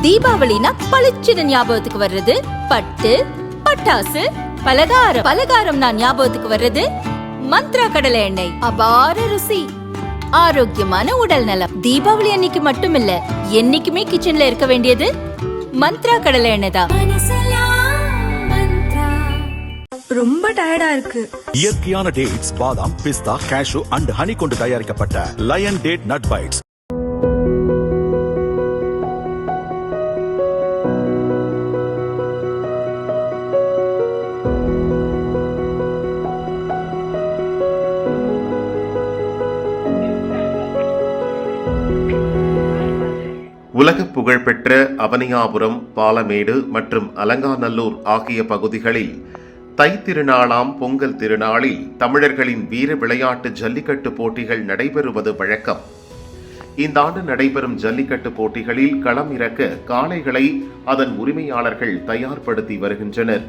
தீபாவளினா பளிச்சுன்னு ஞாபகத்துக்கு வர்றது பட்டு, பட்டாசு, பலகாரம். பலகாரம்னா ஞாபகத்துக்கு வர்றது மந்த்ரா கடலை எண்ணெய். அபார ருசி, ஆரோக்கியமான உடல் நலம். தீபாவளி அன்னைக்கு மட்டும் இல்ல, என்னைக்குமே கிச்சன்ல இருக்க வேண்டியது மந்த்ரா கடலை எண்ணெய் தான். ரொம்ப டயர்டா இருக்கு. இயற்கையான டேட்ஸ், பாதாம், பிஸ்தா, கேஷு அண்ட் ஹனி கொண்டு தயாரிக்கப்பட்ட லயன் டேட் நட் பைட்ஸ். உலக புகழ்பெற்ற அவனியாபுரம், பாலமேடு மற்றும் அலங்காநல்லூர் ஆகிய பகுதிகளில் தைத்திருநாளாம் பொங்கல் திருநாளில் தமிழர்களின் வீர விளையாட்டு ஜல்லிக்கட்டு போட்டிகள் நடைபெறுவது வழக்கம். இந்த ஆண்டு நடைபெறும் ஜல்லிக்கட்டு போட்டிகளில் களம் இறக்க காளைகளை அதன் உரிமையாளர்கள் தயார்படுத்தி வருகின்றனர்.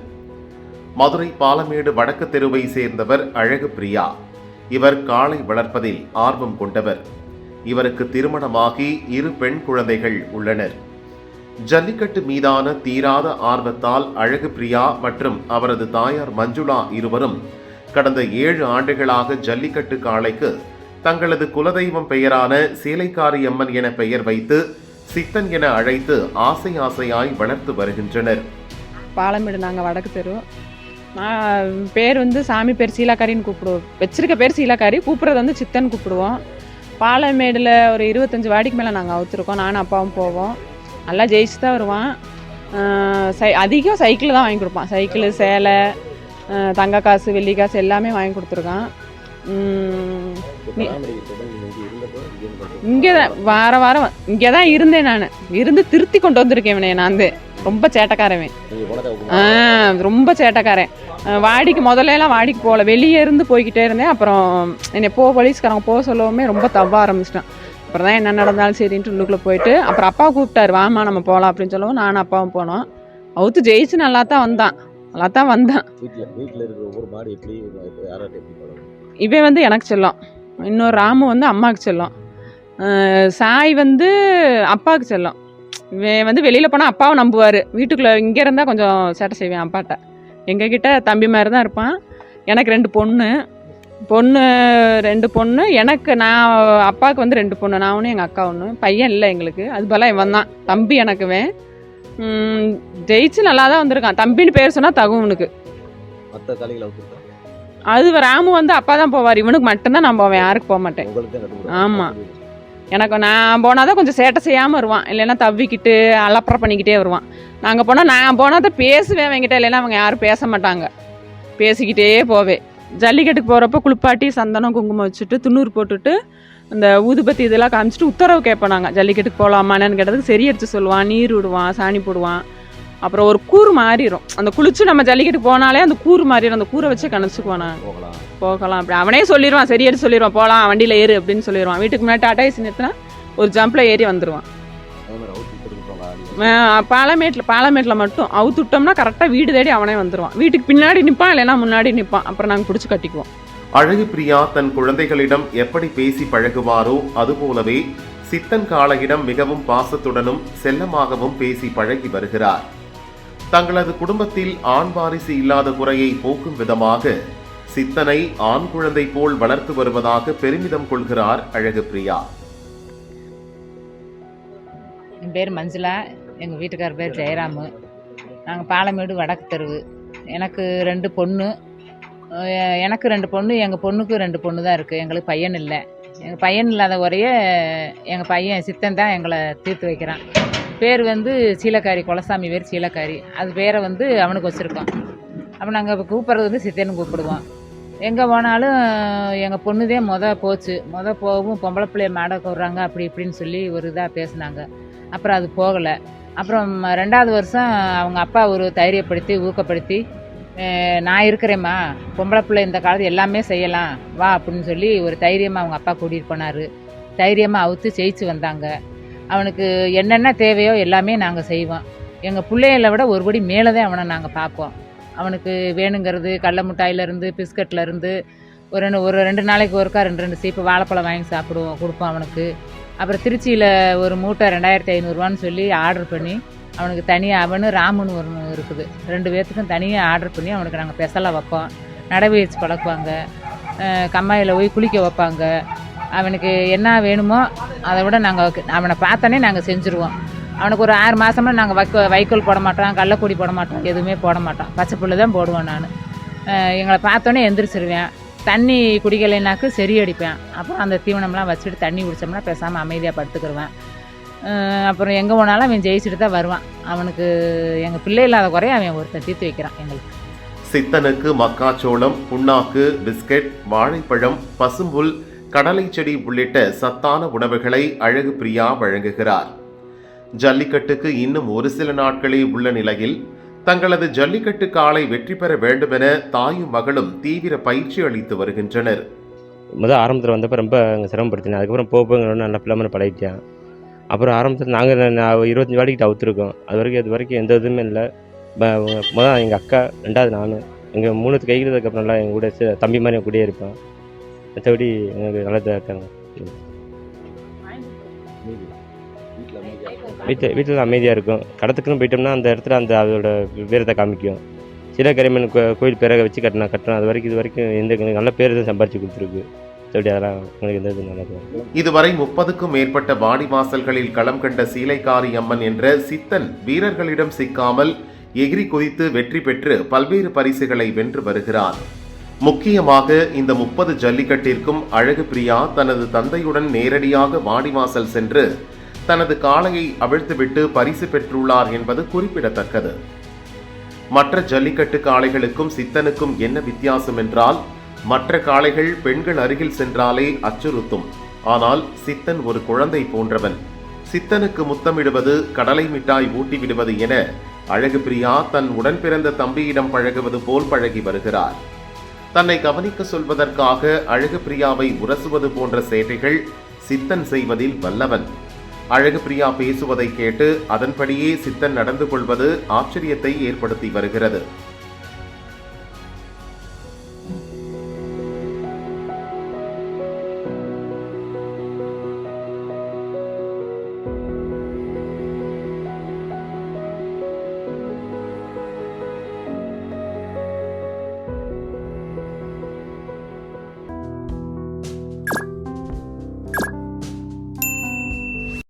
மதுரை பாலமேடு வடக்கு தெருவை சேர்ந்தவர் அழகு பிரியா. இவர் காளை வளர்ப்பதில் ஆர்வம் கொண்டவர். இவருக்கு திருமணமாகி 2 பெண் குழந்தைகள் உள்ளனர். ஜல்லிக்கட்டு மீதான தீராத ஆர்வத்தால் அழகு பிரியா மற்றும் அவரது தாயார் மஞ்சுளா இருவரும் கடந்த 7 ஆண்டுகளாக ஜல்லிக்கட்டு காளைக்கு தங்களது குலதெய்வம் பெயரான சேலைக்காரி அம்மன் என பெயர் வைத்து சித்தன் என அழைத்து ஆசை ஆசையாய் வளர்த்து வருகின்றனர். பாலமேடு நாங்கள் வடக்கு தெரு. நான் பேர் சாமி பேர் சீலாக்காரின்னு கூப்பிடுவோம். வச்சிருக்க பேர் சீலாக்காரி, கூப்பிட்றது சித்தன் கூப்பிடுவோம். பாலமேடில் ஒரு 25 வாடிக்கு மேலே நாங்கள் அவுத்துருக்கோம். நானும் அப்பாவும் போவோம். நல்லா ஜெயிச்சு தான் வருவான். அதிகம் சைக்கிள் தான் வாங்கி கொடுப்பான். சைக்கிள், சேலை, தங்க காசு, வெள்ளி காசு எல்லாமே வாங்கி கொடுத்துருக்கான். இங்கே தான் வாரம் இங்கே தான் இருந்தேன். நான் இருந்து திருத்தி கொண்டு வந்திருக்கேன். இவனே நான் ரொம்ப சேட்டைக்காரவன். ரொம்ப சேட்டைக்காரன். வாடிக்கு முதல்லாம் வாடிக்கு போகல, வெளியே இருந்து போய்கிட்டே இருந்தேன். அப்புறம் என்னை போலீஸ்காரங்க போக சொல்லவுமே ரொம்ப தவ ஆரம்பிச்சிட்டேன். அப்புறம் தான் என்ன நடந்தாலும் சரின்ட்டு உள்ளுக்குள்ளே போயிட்டு அப்புறம் அப்பா கூப்பிட்டாரு, வாமா நம்ம போகலாம் அப்படின்னு சொல்லவும் நானும் அப்பாவும் போனோம். அவுத்து ஜெயிச்சு நல்லா தான் வந்தான். இவன் எனக்கு செல்லம். இன்னொரு ராமு அம்மாவுக்கு செல்லம். சாய் அப்பாவுக்கு செல்லம். இவன் வெளியில் போனால் அப்பாவை நம்புவார். வீட்டுக்குள்ளே இங்கே இருந்தால் கொஞ்சம் சேட்டை செய்வேன் அப்பாட்ட. எங்ககிட்ட தம்பி மாதிரி தான் இருப்பான். எனக்கு 2 பொண்ணு. எனக்கு நான் அப்பாவுக்கு 2 பொண்ணு. நான் ஒன்று, எங்கள் அக்கா ஒன்று. பையன் இல்லை எங்களுக்கு. அது போல இவன் தான் தம்பி. எனக்குவேன் ஜெயிச்சு நல்லா தான் வந்திருக்கான். தம்பின்னு பேர் சொன்னால் தகும் உனக்கு. அது ராமு அப்பா தான் போவார். இவனுக்கு மட்டும்தான் நான் போவேன், யாருக்கு போக மாட்டேன். ஆமாம், எனக்கு நான் போனால் தான் கொஞ்சம் சேட்டை செய்யாமல் வருவான். இல்லைன்னா தவிக்கிட்டு அலப்பறை பண்ணிக்கிட்டே வருவான். நாங்கள் போனால் நான் போனால் தான் பேசுவேன் என்கிட்ட. இல்லைன்னா அவங்க யாரும் பேச மாட்டாங்க, பேசிக்கிட்டே போவேன். ஜல்லிக்கட்டுக்கு போகிறப்ப குளிப்பாட்டி சந்தனம் குங்குமம் வச்சுட்டு துண்ணூறு போட்டுட்டு அந்த ஊதுபத்தி இதெல்லாம் காமிச்சிட்டு உத்தரவு கேட்போம். நாங்கள் ஜல்லிக்கட்டுக்கு போகலாமான்னு கேட்டதுக்கு சரி அடித்து சொல்லுவான், நீர் விடுவான், சாணி போடுவான். அப்புறம் ஒரு கூறு மாறிடும். அந்த குளிச்சு நம்ம ஜல்லிக்கட்டு போனாலே அந்த கூறு மாறிடும். அந்த கூரை வச்சு கணச்சிக்குவான். நான் போகலாம் அப்படி அவனே சொல்லிடுவான், சரி எடுத்து சொல்லிடுவான், போகலாம் வண்டியில் ஏறு அப்படின்னு சொல்லிடுவான். வீட்டுக்கு முன்னாடி டாடா ஏசி நிறுத்தினா ஒரு ஜம்பில் ஏறி வந்துடுவான். பாலமேட்டில் மட்டும் அவுத்து விட்டோம்னா கரெக்டாக வீடு தேடி அவனே வந்துடுவான். வீட்டுக்கு பின்னாடி நிற்பான், இல்லைன்னா முன்னாடி நிற்பான். அப்புறம் நாங்கள் பிடிச்சி கட்டிக்குவோம். அழகு பிரியா தன் குழந்தைகளிடம் எப்படி பேசி பழகுவாரோ அதுபோலவே சித்தன் காளையிடம் மிகவும் பாசத்துடனும் செல்லமாகவும் பேசி பழகி வருகிறார். தங்களது குடும்பத்தில் ஆண் வாரிசு இல்லாத குறையை போக்கும் விதமாக சித்தனை ஆண் குழந்தை போல் வளர்த்து வருவதாக பெருமிதம் கொள்கிறார் அழகு பிரியா. என் பேர் மஞ்சுளா, எங்கள் வீட்டுக்கார பேர் ஜெயராமு. நாங்கள் பாலமேடு வடக்கு தெருவு. எனக்கு 2 பொண்ணு. எங்கள் பொண்ணுக்கு 2 பொண்ணு தான் இருக்குது. எங்களுக்கு பையன் இல்லை. எங்கள் பையன் இல்லாத குறைய எங்கள் பையன் சித்தன் தான் எங்களை தீர்த்து வைக்கிறான். பேர் சீலக்காரி, குலசாமி பேர் சீலக்காரி. அது பேரை அவனுக்கு வச்சுருக்கோம். அப்போ நாங்கள் கூப்பிட்றது சித்தன்னு கூப்பிடுவோம். எங்கே போனாலும் எங்கள் பொண்ணுதே போச்சு. போகவும் பொம்பளை பிள்ளைய மாட கூடுறாங்க அப்படி இப்படின்னு சொல்லி ஒரு இதாக பேசினாங்க. அப்புறம் அது போகலை. அப்புறம் 2வது வருஷம் அவங்க அப்பா ஒரு தைரியப்படுத்தி ஊக்கப்படுத்தி, நான் இருக்கிறேம்மா, பொம்பளை பிள்ளை இந்த காலத்து எல்லாமே செய்யலாம் வா அப்படின்னு சொல்லி ஒரு தைரியமாக அவங்க அப்பா கூட்டிகிட்டு போனார். தைரியமாக அவுத்து ஜெயிச்சு வந்தாங்க. அவனுக்கு என்னென்ன தேவையோ எல்லாமே நாங்கள் செய்வோம். எங்கள் பிள்ளைகளை விட ஒருபடி மேலே தான் அவனை நாங்கள் பார்ப்போம். அவனுக்கு வேணுங்கிறது கடல மிட்டாயிலேருந்து பிஸ்கட்லேருந்து ஒரு 2 நாளைக்கு ஒருக்கா 2 சீப்பு வாழைப்பழம் வாங்கி கொடுப்போம் அவனுக்கு. அப்புறம் திருச்சியில் ஒரு மூட்டை 2500 சொல்லி ஆர்டர் பண்ணி அவனுக்கு தனியாக அவனு ராமுன்னு ஒன்று இருக்குது 2 பேர்த்துக்கும் தனியாக ஆர்டர் பண்ணி அவனுக்கு நாங்கள் ஸ்பெஷலாக வைப்போம். நடைபயிற்சி பழக்குவாங்க, கம்மாயில் போய் குளிக்க வைப்பாங்க. அவனுக்கு என்ன வேணுமோ அதை விட நாங்கள் அவனை பார்த்தோன்னே நாங்கள் செஞ்சுருவோம். அவனுக்கு ஒரு 6 மாதம்னா நாங்கள் வைக்கோல் போட மாட்டோம், கடலப்பொடி போட மாட்டோம், எதுவுமே போட மாட்டோம். பச்சை புல்லு தான் போடுவேன் நான். எங்களை பார்த்தோன்னே எந்திரிச்சிருவேன். தண்ணி குடிக்கலைனாக்கு சரி அடிப்பேன். அப்புறம் அந்த தீவனம்லாம் வச்சுட்டு தண்ணி குடித்தோம்னா பேசாமல் அமைதியாக படுத்துக்கிடுவேன். அப்புறம் எங்கே போனாலும் அவன் ஜெயிச்சுட்டு தான் வருவான். அவனுக்கு எங்கள் பிள்ளை இல்லாத குறைய அவன் ஒருத்தன் தீர்த்து வைக்கிறான் எங்களுக்கு. சித்தனுக்கு மக்காச்சோளம், புண்ணாக்கு, பிஸ்கட், வாழைப்பழம், பசும்புல், கடலை செடி உள்ளிட்ட சத்தான உணவுகளை அழகு பிரியா வழங்குகிறார். ஜல்லிக்கட்டுக்கு இன்னும் ஒரு சில நாட்களே உள்ள நிலையில் தங்களது ஜல்லிக்கட்டு காளை வெற்றி பெற வேண்டும் என தாயும் மகளும் தீவிர பயிற்சி அளித்து வருகின்றனர். முதல் ஆரம்பத்தில் வந்தப்போ ரொம்ப சிரமப்படுத்தினேன். அதுக்கப்புறம் போங்க நல்ல பிள்ளைமனை பழகிட்டேன். அப்புறம் ஆரம்பத்தில் நாங்கள் 25 வாடிக்கிட்ட அவுத்துருக்கோம். அது வரைக்கும் எந்த இதுவுமே இல்லை. முதல் எங்கள் அக்கா, 2வது நான், எங்கள் 3 கைகிறதுக்கப்புறம்லாம் எங்கள் கூட தம்பி மாதிரி கூடயே இருப்பேன். மற்றபடி எனக்கு நல்லதாக இருக்காங்க. வீட்டில் அமைதியாக இருக்கும். கடத்துக்குன்னு போயிட்டோம்னா அந்த இடத்துல அதோட வீரத்தை காமிக்கும். சீலக்கரைமன் கோயில் பேரை வச்சு கட்டணும். அது வரைக்கும் இது வரைக்கும் எந்த நல்ல பேர் தான் சம்பாரிச்சு கொடுத்துருக்கு. இதுவரை 30க்கும் மேற்பட்ட வாடிவாசல்களில் களம் கண்ட சீலைக்காரி அம்மன் என்ற சித்தன் வீரர்களிடம் சிக்காமல் எகிரி குதித்து வெற்றி பெற்று பல்வேறு பரிசுகளை வென்று வருகிறார். முக்கியமாக இந்த 30 ஜல்லிக்கட்டிற்கும் அழகு பிரியா தனது தந்தையுடன் நேரடியாக வாடிவாசல் சென்று தனது காளையை அவிழ்த்துவிட்டு பரிசு பெற்றுள்ளார் என்பது குறிப்பிடத்தக்கது. மற்ற ஜல்லிக்கட்டு காளைகளுக்கும் சித்தனுக்கும் என்ன வித்தியாசம் என்றால், மற்ற காளைகள் பெண்கள் அருகில் சென்றாலே அச்சுறுத்தும். ஆனால் சித்தன் ஒரு குழந்தை போன்றவன். சித்தனுக்கு முத்தமிடுவது, கடலை மிட்டாய் ஊட்டி விடுவது என அழகு பிரியா தன் உடன் பிறந்த தம்பியிடம் பழகுவது போல் பழகி வருகிறார். தன்னை கவனிக்க சொல்வதற்காக அழகு பிரியாவை உரசுவது போன்ற சேட்டைகள் சித்தன் செய்வதில் வல்லவன். அழகு பிரியா பேசுவதை கேட்டு அதன்படியே சித்தன் நடந்து கொள்வது ஆச்சரியத்தை ஏற்படுத்தி வருகிறது.